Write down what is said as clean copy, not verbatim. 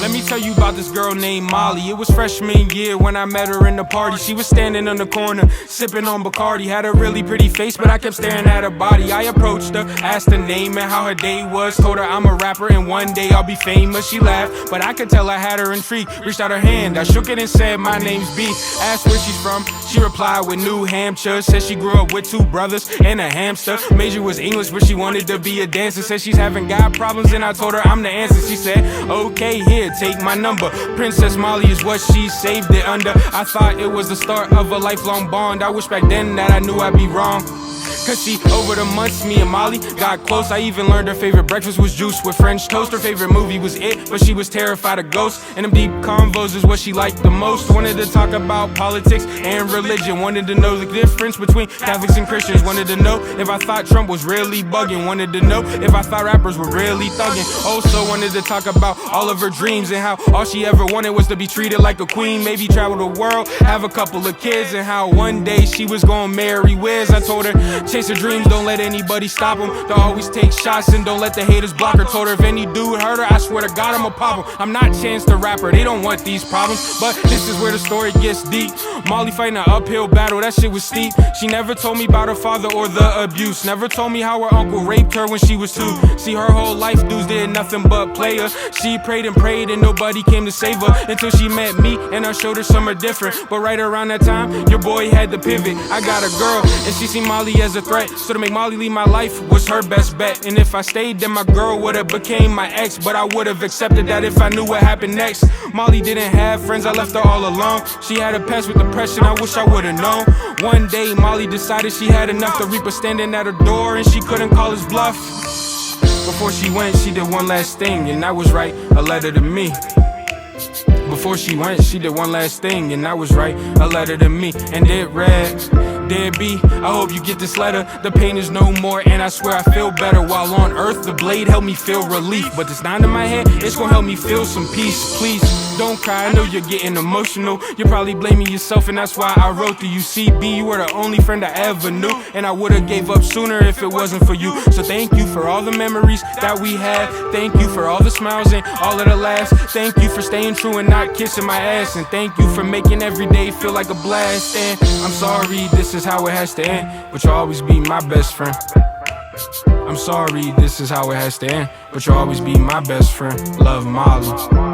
Let me tell you about this girl named Molly. It was freshman year when I met her in the party. She was standing on the corner, sipping on Bacardi. Had a really pretty face, but I kept staring at her body. I approached her, asked her name and how her day was. Told her I'm a rapper and one day I'll be famous. She laughed, but I could tell I had her intrigued. Reached out her hand, I shook it and said, my name's B. Asked where she's from, she replied with New Hampshire. Said she grew up with 2 brothers and a hamster. Major was English, but she wanted to be a dancer. Said she's having God problems and I told her I'm the answer. She said, okay, here, take my number. Princess Molly is what she saved it under. I thought it was the start of a lifelong bond. I wish back then that I knew I'd be wrong. Cause she, over the months, me and Molly got close. I even learned her favorite breakfast was juice with French toast. Her favorite movie was It, but she was terrified of ghosts. And them deep convos is what she liked the most. Wanted to talk about politics and religion. Wanted to know the difference between Catholics and Christians. Wanted to know if I thought Trump was really bugging. Wanted to know if I thought rappers were really thugging. Also wanted to talk about all of her dreams and how all she ever wanted was to be treated like a queen. Maybe travel the world, have a couple of kids, and how one day she was gonna marry Wiz. I told her, chase her dreams, don't let anybody stop them. They'll always take shots and don't let the haters block her. Told her if any dude hurt her, I swear to God I'ma pop him. I'm not Chance the Rapper, they don't want these problems. But this is where the story gets deep. Molly fighting an uphill battle, that shit was steep. She never told me about her father or the abuse. Never told me how her uncle raped her when she was 2. See, her whole life dudes did nothing but play her. She prayed and prayed and nobody came to save her. Until she met me and I showed her somewhere different. But right around that time, your boy had to pivot. I got a girl and she seen Molly as a threat. So to make Molly leave my life was her best bet. And if I stayed, then my girl would've became my ex. But I would've accepted that if I knew what happened next. Molly didn't have friends, I left her all alone. She had a past with depression, I wish I would've known. One day Molly decided she had enough. The Reaper standing at her door and she couldn't call his bluff. Before she went, she did one last thing, and that was write a letter to me. Before she went, she did one last thing, and that was write a letter to me. And it read, dear B, I hope you get this letter. The pain is no more, and I swear I feel better. While on earth, the blade helped me feel relief. But this 9 in my head, it's gonna help me feel some peace. Please, don't cry, I know you're getting emotional. You're probably blaming yourself, and that's why I wrote to you. See, B, you were the only friend I ever knew, and I would've gave up sooner if it wasn't for you. So thank you for all the memories that we had. Thank you for all the smiles and all of the laughs. Thank you for staying true and not kissing my ass. And thank you for making every day feel like a blast. And I'm sorry, this is how it has to end, but you'll always be my best friend. I'm sorry, this is how it has to end, but you'll always be my best friend. Love, Molly.